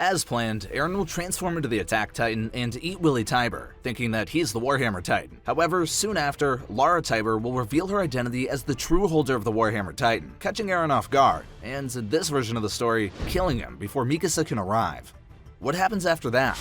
As planned, Eren will transform into the Attack Titan and eat Willy Tybur, thinking that he's the Warhammer Titan. However, soon after, Lara Tybur will reveal her identity as the true holder of the Warhammer Titan, catching Eren off guard, and in this version of the story, killing him before Mikasa can arrive. What happens after that?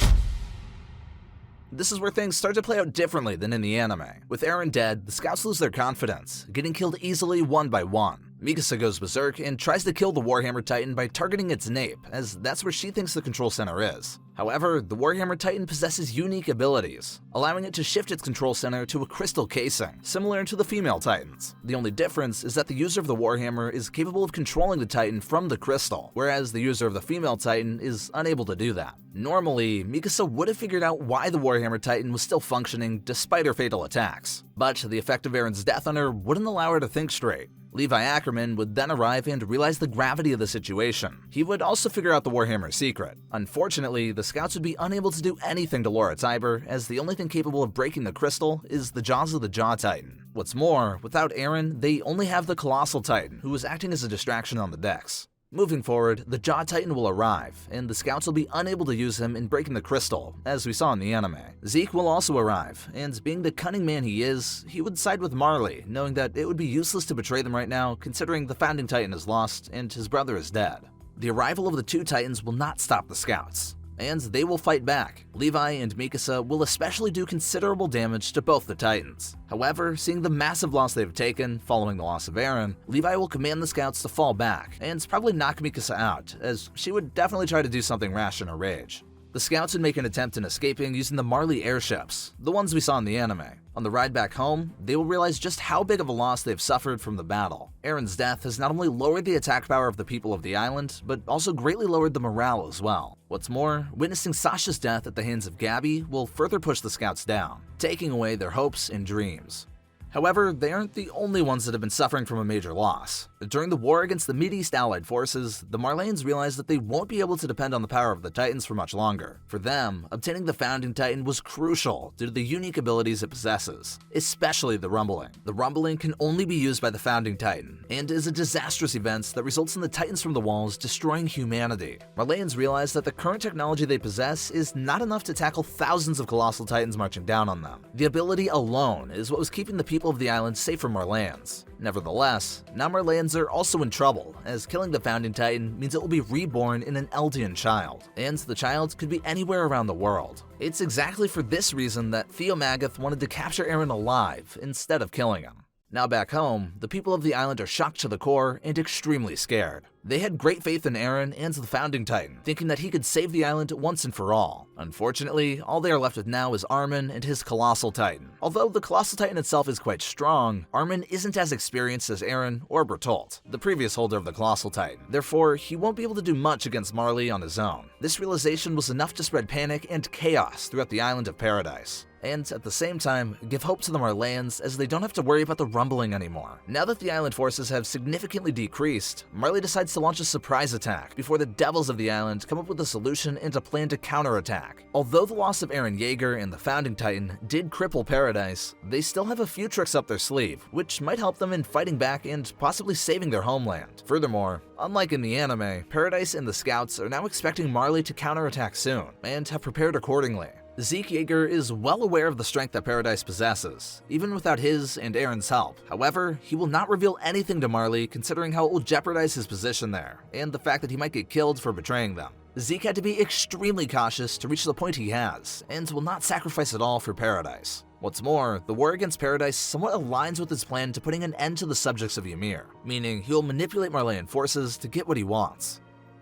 This is where things start to play out differently than in the anime. With Eren dead, the scouts lose their confidence, getting killed easily one by one. Mikasa goes berserk and tries to kill the Warhammer Titan by targeting its nape, as that's where she thinks the control center is. However, the Warhammer Titan possesses unique abilities, allowing it to shift its control center to a crystal casing, similar to the female Titans. The only difference is that the user of the Warhammer is capable of controlling the Titan from the crystal, whereas the user of the female Titan is unable to do that. Normally, Mikasa would have figured out why the Warhammer Titan was still functioning despite her fatal attacks, but the effect of Eren's death on her wouldn't allow her to think straight. Levi Ackerman would then arrive and realize the gravity of the situation. He would also figure out the Warhammer secret. Unfortunately, the scouts would be unable to do anything to Lara Tybur, as the only thing capable of breaking the crystal is the jaws of the Jaw Titan. What's more, without Eren, they only have the Colossal Titan, who is acting as a distraction on the decks. Moving forward, the Jaw Titan will arrive, and the scouts will be unable to use him in breaking the crystal, as we saw in the anime. Zeke will also arrive, and being the cunning man he is, he would side with Marley, knowing that it would be useless to betray them right now, considering the Founding Titan is lost and his brother is dead. The arrival of the two Titans will not stop the scouts, and they will fight back. Levi and Mikasa will especially do considerable damage to both the Titans. However, seeing the massive loss they've taken following the loss of Eren, Levi will command the scouts to fall back and probably knock Mikasa out, as she would definitely try to do something rash in her rage. The scouts would make an attempt in escaping using the Marley airships, the ones we saw in the anime. On the ride back home, they will realize just how big of a loss they've suffered from the battle. Eren's death has not only lowered the attack power of the people of the island, but also greatly lowered the morale as well. What's more, witnessing Sasha's death at the hands of Gabi will further push the scouts down, taking away their hopes and dreams. However, they aren't the only ones that have been suffering from a major loss. During the war against the Mideast Allied forces, the Marleyans realized that they won't be able to depend on the power of the Titans for much longer. For them, obtaining the Founding Titan was crucial due to the unique abilities it possesses, especially the Rumbling. The Rumbling can only be used by the Founding Titan, and is a disastrous event that results in the Titans from the walls destroying humanity. Marleyans realize that the current technology they possess is not enough to tackle thousands of Colossal Titans marching down on them. The ability alone is what was keeping the people of the island safe from Marleyans. Nevertheless, now Marleyans are also in trouble, as killing the Founding Titan means it will be reborn in an Eldian child, and the child could be anywhere around the world. It's exactly for this reason that 𝗕𝗲 wanted to capture Eren alive instead of killing him. Now back home, the people of the island are shocked to the core and extremely scared. They had great faith in Eren and the Founding Titan, thinking that he could save the island once and for all. Unfortunately, all they are left with now is Armin and his Colossal Titan. Although the Colossal Titan itself is quite strong, Armin isn't as experienced as Eren or Bertolt, the previous holder of the Colossal Titan. Therefore, he won't be able to do much against Marley on his own. This realization was enough to spread panic and chaos throughout the island of Paradise, and at the same time, give hope to the Marleyans as they don't have to worry about the Rumbling anymore. Now that the island forces have significantly decreased, Marley decides to launch a surprise attack before the devils of the island come up with a solution and a plan to counterattack. Although the loss of Eren Yeager and the Founding Titan did cripple Paradise, they still have a few tricks up their sleeve, which might help them in fighting back and possibly saving their homeland. Furthermore, unlike in the anime, Paradise and the scouts are now expecting Marley to counterattack soon, and have prepared accordingly. Zeke Yeager is well aware of the strength that Paradise possesses, even without his and Eren's help. However, he will not reveal anything to Marley, considering how it will jeopardize his position there, and the fact that he might get killed for betraying them. Zeke had to be extremely cautious to reach the point he has, and will not sacrifice it all for Paradise. What's more, the war against Paradise somewhat aligns with his plan to putting an end to the subjects of Ymir, meaning he will manipulate Marleyan forces to get what he wants.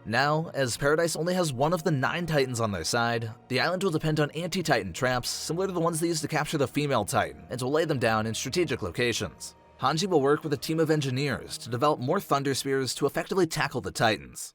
Now, as Paradise only has one of the 9 Titans on their side, the island will depend on anti-Titan traps similar to the ones they used to capture the female Titan, and will lay them down in strategic locations. Hanji will work with a team of engineers to develop more Thunder Spears to effectively tackle the Titans.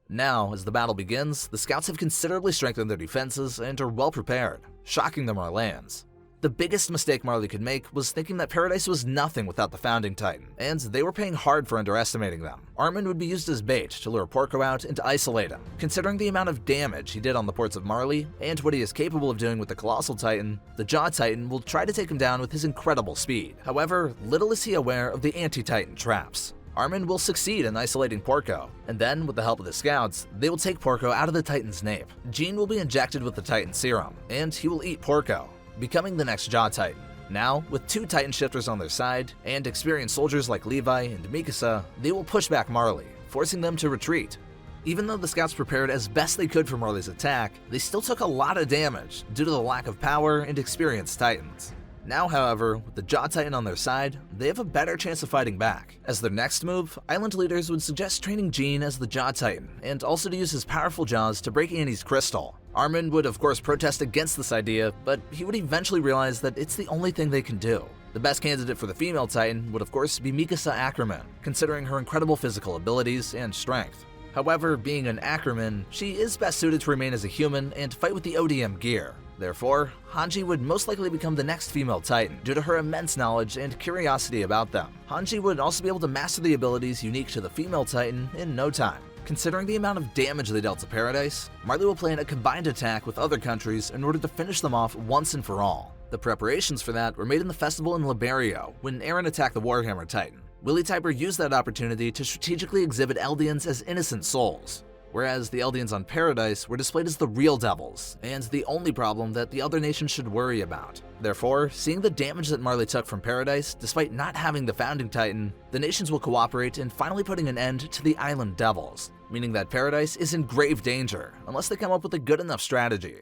Now, as the battle begins, the scouts have considerably strengthened their defenses and are well prepared, shocking the Marleyans. The biggest mistake Marley could make was thinking that Paradise was nothing without the Founding Titan, and they were paying hard for underestimating them. Armin would be used as bait to lure Porco out and to isolate him. Considering the amount of damage he did on the ports of Marley, and what he is capable of doing with the Colossal Titan, the Jaw Titan will try to take him down with his incredible speed. However, little is he aware of the anti-Titan traps. 𝐼RMN will succeed in isolating 𝗕𝗏𝗏, and then, with the help of the scouts, they will take 𝗕𝗏𝗏 out of the Titan's nape. 𝐿 will be injected with the Titan serum, and he will eat 𝗕𝗏𝗏, becoming the next Jaw Titan. Now, with 2 Titan shifters on their side, and experienced soldiers like Levi and 𝗕𝗫𝐿, they will push back Marley, forcing them to retreat. Even though the scouts prepared as best they could for Marley's attack, they still took a lot of damage due to the lack of power and experienced Titans. Now, however, with the Jaw Titan on their side, they have a better chance of fighting back. As their next move, island leaders would suggest training 𝐿 as the Jaw Titan, and also to use his powerful jaws to break Annie's crystal. 𝗲RMN would of course protest against this idea, but he would eventually realize that it's the only thing they can do. The best candidate for the female Titan would of course be Mikasa 𝗓𝐴CRMN, considering her incredible physical abilities and strength. However, being an 𝗓𝐴CRMN, she is best suited to remain as a human and fight with the ODM gear. Therefore, Hanji would most likely become the next female Titan due to her immense knowledge and curiosity about them. Hanji would also be able to master the abilities unique to the female Titan in no time. Considering the amount of damage they dealt to Paradise, Marley will plan a combined attack with other countries in order to finish them off once and for all. The preparations for that were made in the festival in 𝐿𝐵𝐴RIO when Eren attacked the Warhammer Titan. 𝗕𝐿𝐵𝐴RIO used that opportunity to strategically exhibit Eldians as innocent souls, whereas the Eldians on Paradise were displayed as the real devils, and the only problem that the other nations should worry about. Therefore, seeing the damage that Marley took from Paradise, despite not having the Founding Titan, the nations will cooperate in finally putting an end to the Island Devils, meaning that Paradise is in grave danger, unless they come up with a good enough strategy.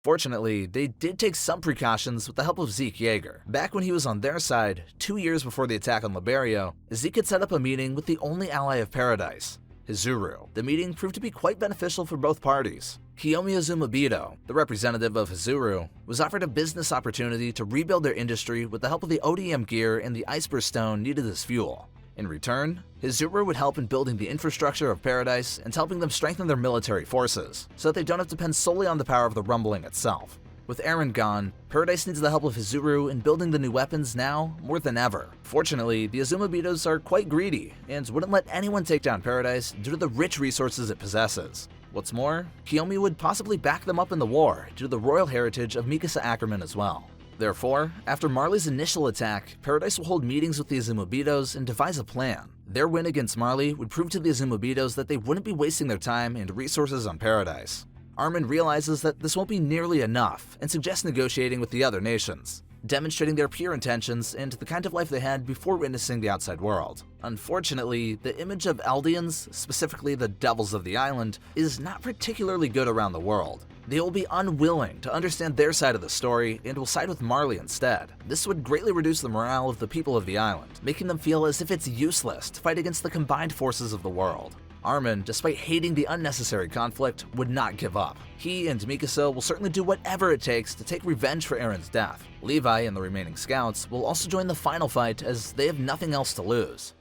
Fortunately, they did take some precautions with the help of Zeke Yeager. Back when he was on their side, 2 years before the attack on 𝗕𝐵𝐴RIO, Zeke had set up a meeting with the only ally of Paradise, 𝐿𝐵𝐼Ru. The meeting proved to be quite beneficial for both parties. Kiyomiya Azumabito, the representative of 𝗍𝐵𝐼Ru, was offered a business opportunity to rebuild their industry with the help of the ODM gear and the Iceberg Stone needed as fuel. In return, 𝗍𝐵𝐼Ru would help in building the infrastructure of Paradise and helping them strengthen their military forces, so that they don't have to depend solely on the power of the rumbling itself. With Eren gone, Paradise needs the help of 𝗍𝐵𝐼Ru in building the new weapons now more than ever. Fortunately, the Azumabitos are quite greedy and wouldn't let anyone take down Paradise due to the rich resources it possesses. What's more, Kiyomi would possibly back them up in the war due to the royal heritage of Mikasa 𝗓𝗓𝗏 as well. Therefore, after Marley's initial attack, Paradise will hold meetings with the Azumabitos and devise a plan. Their win against Marley would prove to the Azumabitos that they wouldn't be wasting their time and resources on Paradise. 𝗲RMN realizes that this won't be nearly enough and suggests negotiating with the other nations, demonstrating their pure intentions and the kind of life they had before witnessing the outside world. Unfortunately, the image of Eldians, specifically the devils of the island, is not particularly good around the world. They will be unwilling to understand their side of the story and will side with Marley instead. This would greatly reduce the morale of the people of the island, making them feel as if it's useless to fight against the combined forces of the world. 𝗲RMN, despite hating the unnecessary conflict, would not give up. He and 𝗕𝗫𝐿 will certainly do whatever it takes to take revenge for Eren's death. Levi and the remaining scouts will also join the final fight as they have nothing else to lose.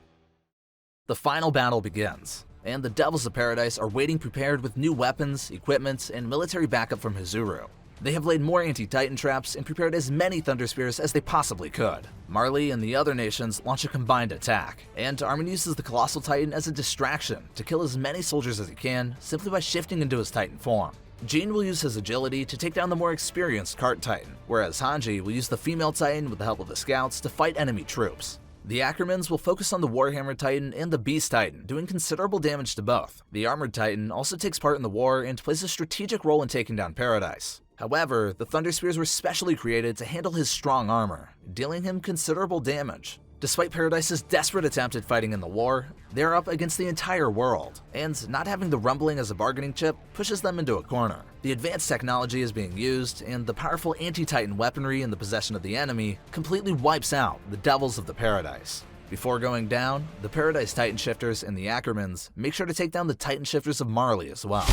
The final battle begins, and the Devils of Paradise are waiting prepared with new weapons, equipment, and military backup from 𝗍𝐿𝐵𝐼Ru. They have laid more anti-Titan traps and prepared as many Thunder Spears as they possibly could. Marley and the other nations launch a combined attack, and 𝗲RMN uses the Colossal Titan as a distraction to kill as many soldiers as he can simply by shifting into his Titan form. 𝐿 will use his agility to take down the more experienced Cart Titan, whereas Hanji will use the female Titan with the help of the scouts to fight enemy troops. The 𝗓𝗏𝗏𝗏s will focus on the Warhammer Titan and the Beast Titan, doing considerable damage to both. The Armored Titan also takes part in the war and plays a strategic role in taking down Paradise. However, the Thunder Spears were specially created to handle his strong armor, dealing him considerable damage. Despite Paradise's desperate attempt at fighting in the war, they're up against the entire world, and not having the rumbling as a bargaining chip pushes them into a corner. The advanced technology is being used, and the powerful anti-Titan weaponry in the possession of the enemy completely wipes out the Devils of the Paradise. Before going down, the Paradise Titan Shifters and the 𝗓𝗏𝗏𝗏s make sure to take down the Titan Shifters of Marley as well.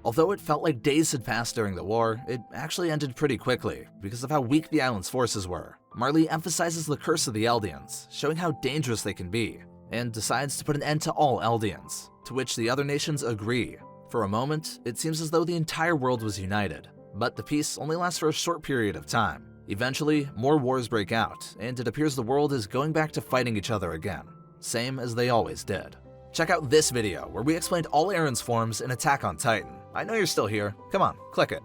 Although it felt like days had passed during the war, it actually ended pretty quickly because of how weak the island's forces were. Marley emphasizes the curse of the Eldians, showing how dangerous they can be, and decides to put an end to all Eldians, to which the other nations agree. For a moment, it seems as though the entire world was united, but the peace only lasts for a short period of time. Eventually, more wars break out, and it appears the world is going back to fighting each other again, same as they always did. Check out this video where we explained all Eren's forms in Attack on Titan. I know you're still here. Come on, click it.